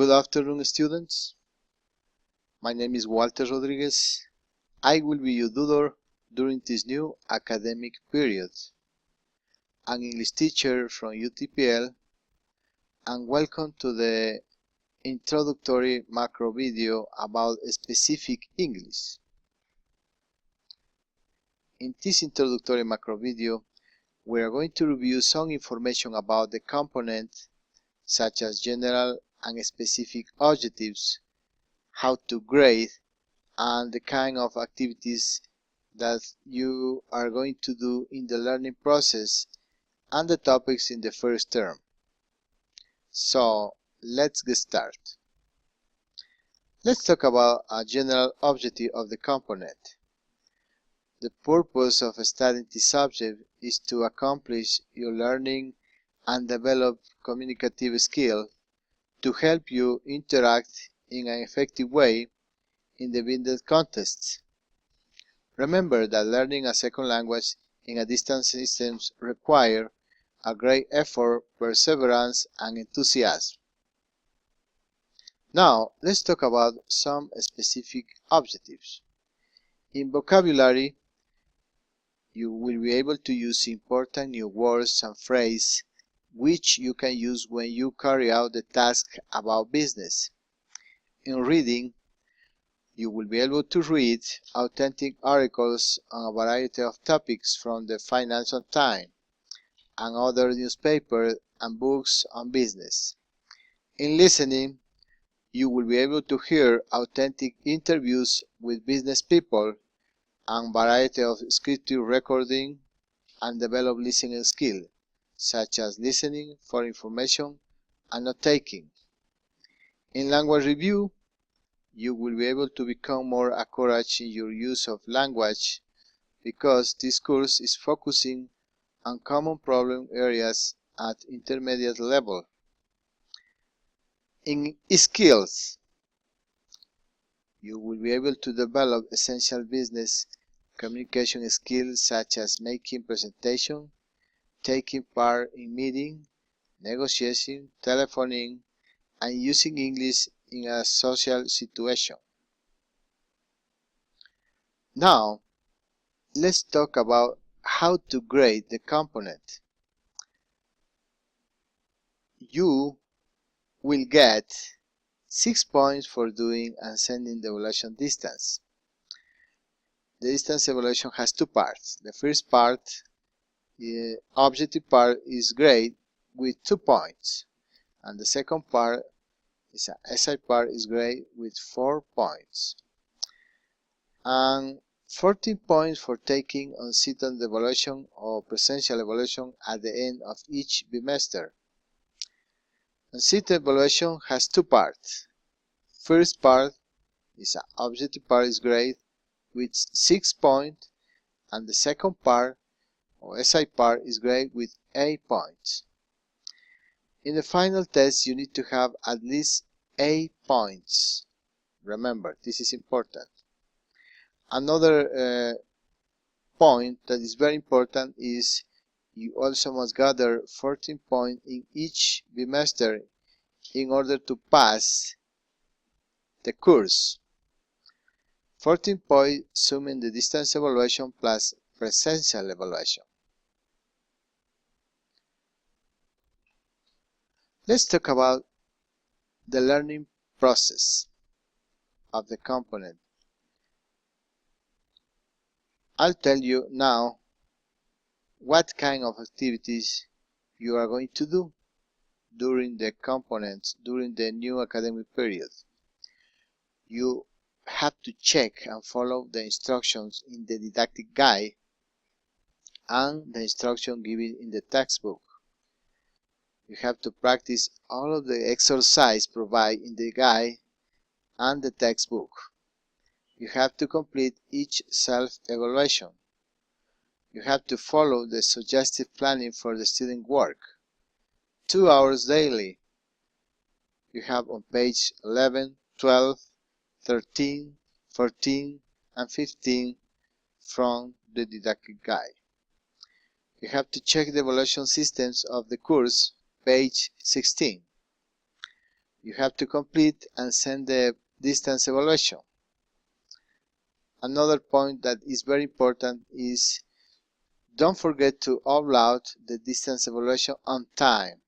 Good afternoon, students. My name is Walter Rodriguez. I will be your tutor during this new academic period. I'm English teacher from UTPL, and welcome to the introductory macro video about specific English. In this introductory macro video, we are going to review some information about the component such as general and specific objectives, how to grade, and the kind of activities that you are going to do in the learning process and the topics in the first term. So let's get started. Let's talk about a general objective of the component. The purpose of studying this subject is to accomplish your learning and develop communicative skills to help you interact in an effective way in the business context. Remember that learning a second language in a distance system requires a great effort, perseverance, and enthusiasm. Now, let's talk about some specific objectives. In vocabulary, you will be able to use important new words and phrases which you can use when you carry out the task about business. In reading, you will be able to read authentic articles on a variety of topics from the Financial Times and other newspapers and books on business. In listening, you will be able to hear authentic interviews with business people and variety of scripted recording and develop listening skills, such as listening for information and note-taking. In language review, you will be able to become more accurate in your use of language because this course is focusing on common problem areas at intermediate level. In skills, you will be able to develop essential business communication skills such as making presentations, taking part in meetings, negotiating, telephoning, and using English in a social situation. Now, let's talk about how to grade the component. You will get 6 points for doing and sending the evaluation distance. The distance evaluation has two parts. The first part, the objective part, is grade with 2 points, and the second part is a SI part is grade with 4 points, and 14 points for taking on-site evaluation or presential evaluation at the end of each bimester. On-site evaluation has two parts. First part is an objective part is grade with 6 points, and the second part or SI part is grade with 8 points. In the final test, you need to have at least 8 points. Remember, this is important. Another point that is very important is you also must gather 14 points in each bimester in order to pass the course. 14 points summing the distance evaluation plus presential evaluation. Let's talk about the learning process of the component. I'll tell you now what kind of activities you are going to do during the components during the new academic period. You have to check and follow the instructions in the didactic guide and the instruction given in the textbook. You have to practice all of the exercise provided in the guide and the textbook. You have to complete each self-evaluation. You have to follow the suggestive planning for the student work. 2 hours daily. You have on page 11, 12, 13, 14, and 15 from the didactic guide. You have to check the evaluation systems of the course, page 16. you have to complete and send the distance evaluation. Another point that is very important is don't forget to upload the distance evaluation on time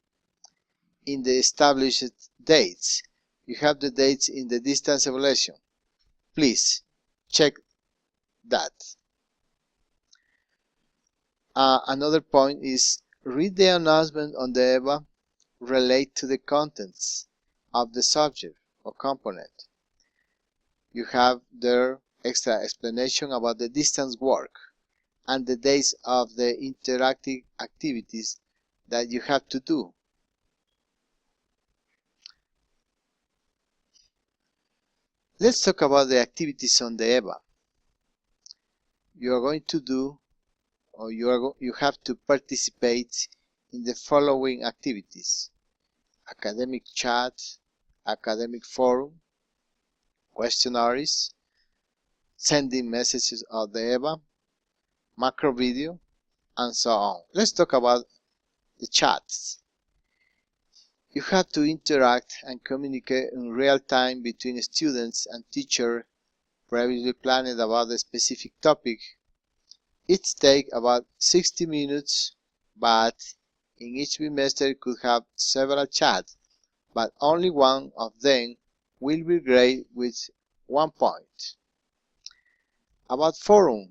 in the established dates. You have the dates in the distance evaluation. Please check that. Another point is read the announcement on the EVA relate to the contents of the subject or component. You have there extra explanation about the distance work and the days of the interactive activities that you have to do. Let's talk about the activities on the EVA. You are going to do, or you have to participate in the following activities: academic chat, academic forum, questionnaires, sending messages of the EVA, macro video, and so on. Let's talk about the chats. You have to interact and communicate in real time between students and teacher, previously planned about a specific topic. It takes about 60 minutes, but in each semester could have several chats, but only one of them will be graded with 1 point. About forum.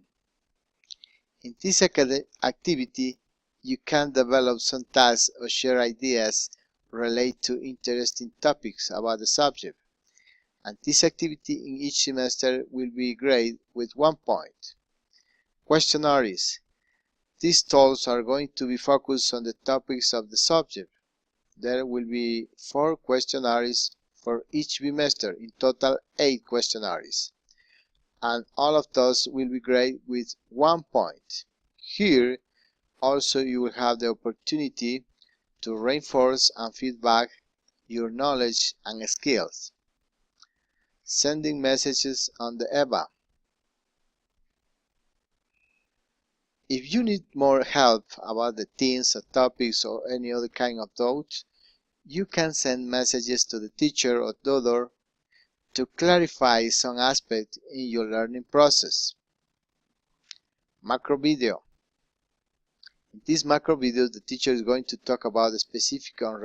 In this activity, you can develop some tasks or share ideas related to interesting topics about the subject, and this activity in each semester will be graded with 1 point. Questionnaires. These tools are going to be focused on the topics of the subject. There will be 4 questionnaires for each semester, in total 8 questionnaires, and all of those will be graded with 1 point. Here also you will have the opportunity to reinforce and feedback your knowledge and skills. Sending messages on the EVA. If you need more help about the themes or topics or any other kind of doubt, you can send messages to the teacher or tutor to clarify some aspect in your learning process. Macro video. In this macro video, the teacher is going to talk about the specific and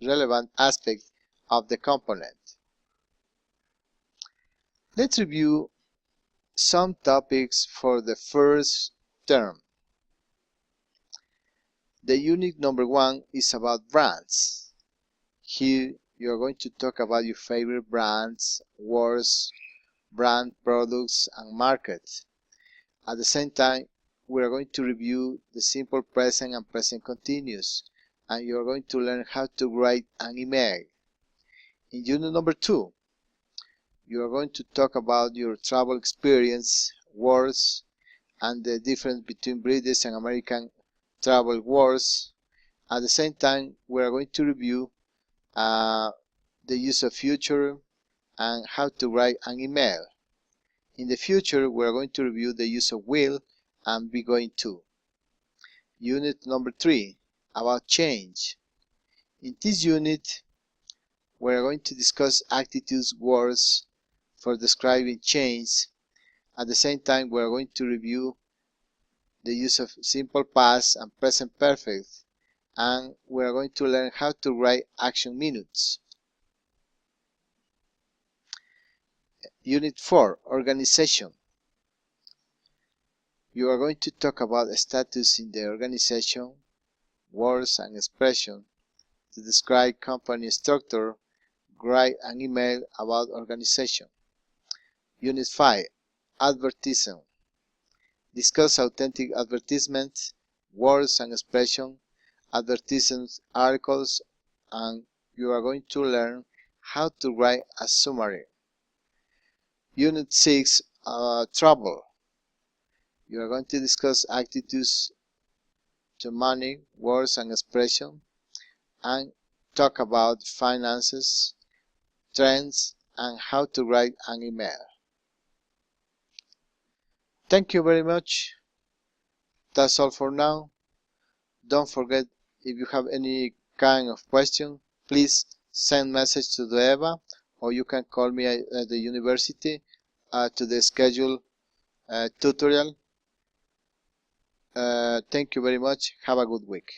relevant aspect of the component. Let's review some topics for the first term. The unit number 1 is about brands. Here you are going to talk about your favorite brands, words, brand, products, and market. At the same time, we are going to review the simple present and present continuous, and you are going to learn how to write an email. In unit number 2, you are going to talk about your travel experience, words, and the difference between British and American travel words. At the same time, we are going to review the use of future and how to write an email. In the future, we are going to review the use of will and be going to. Unit number 3, about change. In this unit, we are going to discuss attitudes, words for describing change. At the same time, we are going to review the use of simple past and present perfect, and we are going to learn how to write action minutes. Unit 4, organization. You are going to talk about status in the organization, words and expression to describe company structure, write an email about organization. Unit 5, advertising. Discuss authentic advertisements, words and expression, advertisement articles, and you are going to learn how to write a summary. Unit 6, travel. You are going to discuss attitudes to money, words and expression, and talk about finances, trends, and how to write an email. Thank you very much. That's all for now. Don't forget, if you have any kind of question, please send message to the EVA, or you can call me at the university to the schedule tutorial. Thank you very much. Have a good week.